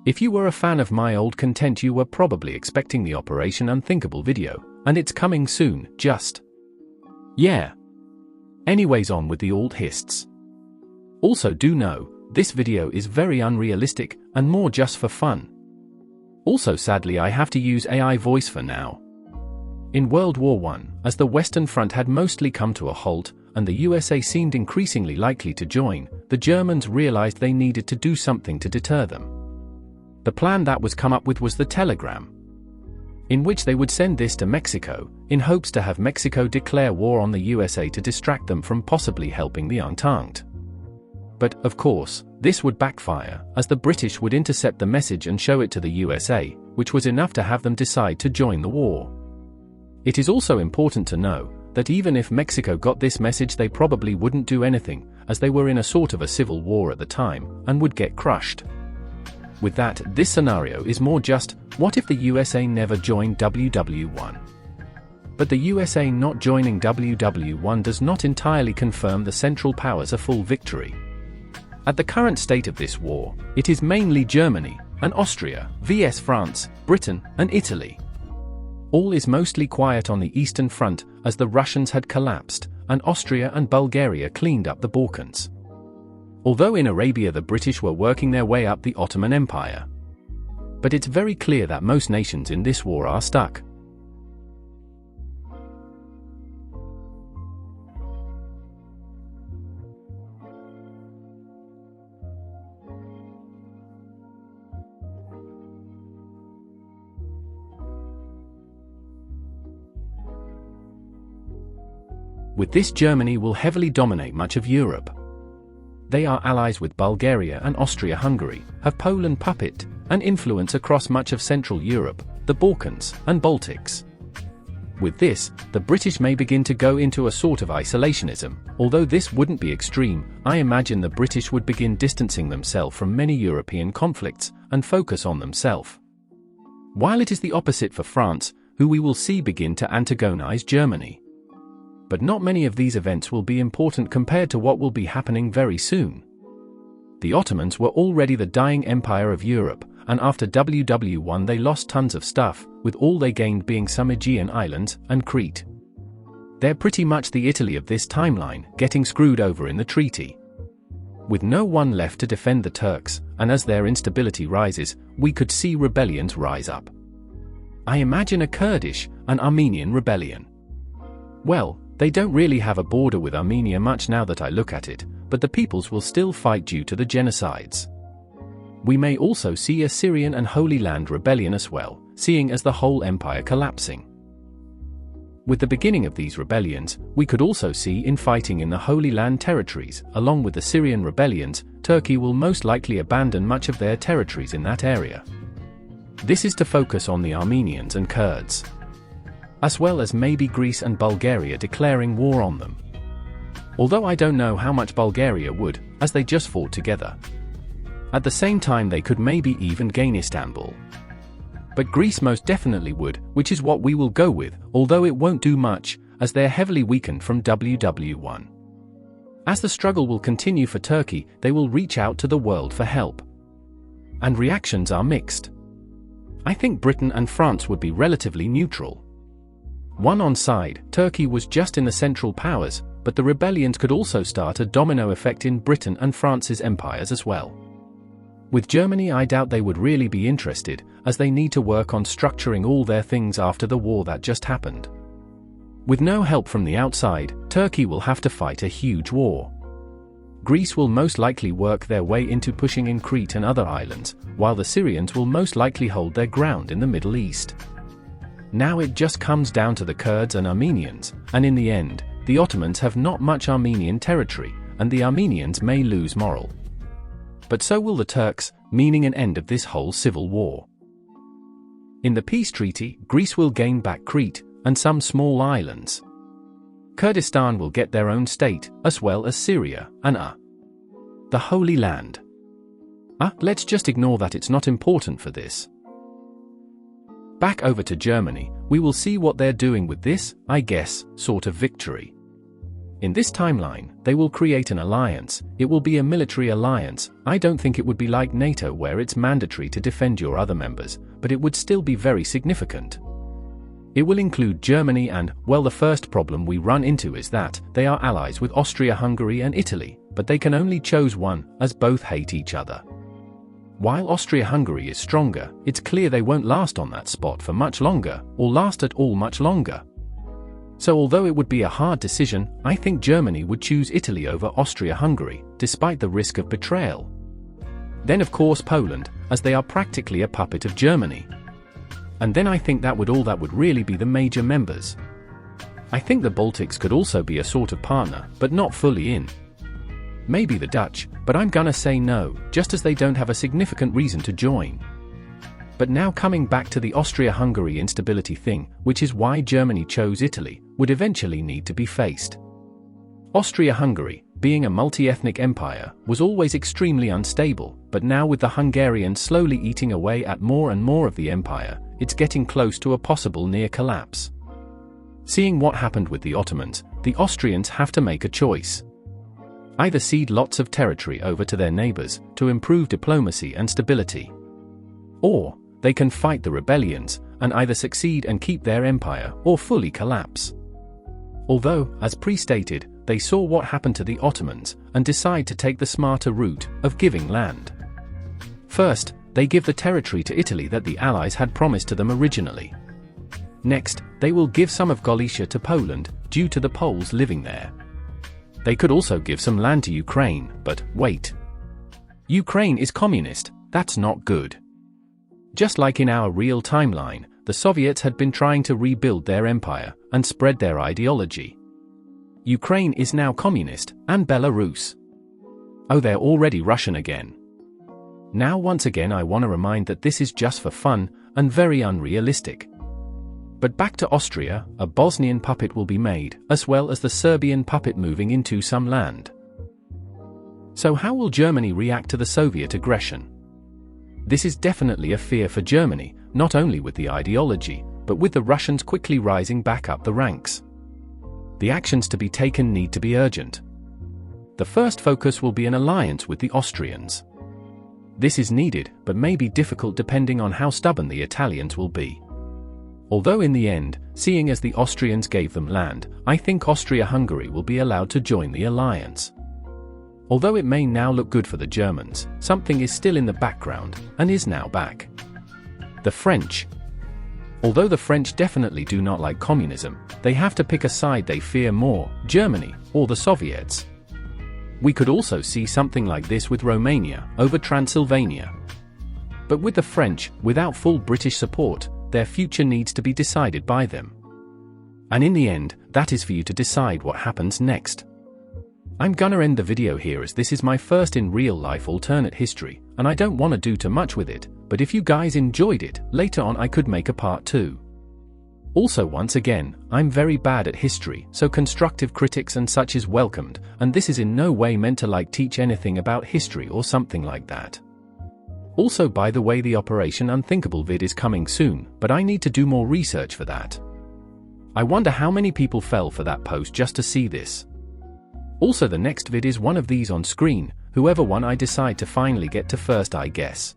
If you were a fan of my old content, you were probably expecting the Operation Unthinkable video, and it's coming soon, just. Yeah. Anyways, on with the old hists. Also, do know, this video is very unrealistic, and more just for fun. Also, sadly, I have to use AI voice for now. In World War I, as the Western Front had mostly come to a halt, and the USA seemed increasingly likely to join, the Germans realized they needed to do something to deter them. The plan that was come up with was the telegram, in which they would send this to Mexico, in hopes to have Mexico declare war on the USA to distract them from possibly helping the Entente. But, of course, this would backfire, as the British would intercept the message and show it to the USA, which was enough to have them decide to join the war. It is also important to know that even if Mexico got this message, they probably wouldn't do anything, as they were in a sort of a civil war at the time, and would get crushed. With that, this scenario is more just, what if the USA never joined WW1? But the USA not joining WW1 does not entirely confirm the Central Powers a full victory. At the current state of this war, it is mainly Germany and Austria vs France, Britain and Italy. All is mostly quiet on the Eastern Front, as the Russians had collapsed, and Austria and Bulgaria cleaned up the Balkans. Although in Arabia the British were working their way up the Ottoman Empire. But it's very clear that most nations in this war are stuck. With this, Germany will heavily dominate much of Europe. They are allies with Bulgaria and Austria-Hungary, have Poland puppet, and influence across much of Central Europe, the Balkans, and Baltics. With this, the British may begin to go into a sort of isolationism. Although this wouldn't be extreme, I imagine the British would begin distancing themselves from many European conflicts, and focus on themselves. While it is the opposite for France, who we will see begin to antagonize Germany. But not many of these events will be important compared to what will be happening very soon. The Ottomans were already the dying empire of Europe, and after WW1 they lost tons of stuff, with all they gained being some Aegean islands and Crete. They're pretty much the Italy of this timeline, getting screwed over in the treaty. With no one left to defend the Turks, and as their instability rises, we could see rebellions rise up. I imagine a Kurdish, an Armenian rebellion. Well, they don't really have a border with Armenia much now that I look at it, but the peoples will still fight due to the genocides. We may also see a Syrian and Holy Land rebellion as well, seeing as the whole empire collapsing. With the beginning of these rebellions, we could also see infighting in the Holy Land territories. Along with the Syrian rebellions, Turkey will most likely abandon much of their territories in that area. This is to focus on the Armenians and Kurds, as well as maybe Greece and Bulgaria declaring war on them. Although I don't know how much Bulgaria would, as they just fought together. At the same time they could maybe even gain Istanbul. But Greece most definitely would, which is what we will go with, although it won't do much, as they're heavily weakened from WW1. As the struggle will continue for Turkey, they will reach out to the world for help. And reactions are mixed. I think Britain and France would be relatively neutral. One on side, Turkey was just in the Central Powers, but the rebellions could also start a domino effect in Britain and France's empires as well. With Germany, I doubt they would really be interested, as they need to work on structuring all their things after the war that just happened. With no help from the outside, Turkey will have to fight a huge war. Greece will most likely work their way into pushing in Crete and other islands, while the Syrians will most likely hold their ground in the Middle East. Now it just comes down to the Kurds and Armenians, and in the end, the Ottomans have not much Armenian territory, and the Armenians may lose moral. But so will the Turks, meaning an end of this whole civil war. In the peace treaty, Greece will gain back Crete, and some small islands. Kurdistan will get their own state, as well as Syria, and the Holy Land. Let's just ignore that, it's not important for this. Back over to Germany, we will see what they're doing with this, I guess, sort of victory. In this timeline, they will create an alliance. It will be a military alliance. I don't think it would be like NATO where it's mandatory to defend your other members, but it would still be very significant. It will include Germany and, well, the first problem we run into is that they are allies with Austria-Hungary and Italy, but they can only choose one, as both hate each other. While Austria-Hungary is stronger, it's clear they won't last on that spot for much longer, or last at all much longer. So although it would be a hard decision, I think Germany would choose Italy over Austria-Hungary, despite the risk of betrayal. Then of course Poland, as they are practically a puppet of Germany. And then I think that would really be the major members. I think the Baltics could also be a sort of partner, but not fully in. Maybe the Dutch, but I'm gonna say no, just as they don't have a significant reason to join. But now coming back to the Austria-Hungary instability thing, which is why Germany chose Italy, would eventually need to be faced. Austria-Hungary, being a multi-ethnic empire, was always extremely unstable, but now with the Hungarians slowly eating away at more and more of the empire, it's getting close to a possible near collapse. Seeing what happened with the Ottomans, the Austrians have to make a choice. Either cede lots of territory over to their neighbors to improve diplomacy and stability, or they can fight the rebellions and either succeed and keep their empire or fully collapse. Although, as pre-stated, they saw what happened to the Ottomans and decide to take the smarter route of giving land. First, they give the territory to Italy that the Allies had promised to them originally. Next, they will give some of Galicia to Poland due to the Poles living there. They could also give some land to Ukraine, but wait. Ukraine is communist, that's not good. Just like in our real timeline, the Soviets had been trying to rebuild their empire and spread their ideology. Ukraine is now communist, and Belarus. Oh, they're already Russian again. Now once again I want to remind that this is just for fun and very unrealistic. But back to Austria, a Bosnian puppet will be made, as well as the Serbian puppet moving into some land. So how will Germany react to the Soviet aggression? This is definitely a fear for Germany, not only with the ideology, but with the Russians quickly rising back up the ranks. The actions to be taken need to be urgent. The first focus will be an alliance with the Austrians. This is needed, but may be difficult depending on how stubborn the Italians will be. Although in the end, seeing as the Austrians gave them land, I think Austria-Hungary will be allowed to join the alliance. Although it may now look good for the Germans, something is still in the background, and is now back. The French. Although the French definitely do not like communism, they have to pick a side they fear more, Germany, or the Soviets. We could also see something like this with Romania, over Transylvania. But with the French, without full British support, their future needs to be decided by them. And in the end, that is for you to decide what happens next. I'm gonna end the video here as this is my first in real life alternate history, and I don't want to do too much with it, but if you guys enjoyed it, later on I could make a part 2. Also once again, I'm very bad at history, so constructive critics and such is welcomed, and this is in no way meant to teach anything about history or something like that. Also by the way, the Operation Unthinkable vid is coming soon, but I need to do more research for that. I wonder how many people fell for that post just to see this. Also the next vid is one of these on screen, whoever won I decide to finally get to first I guess.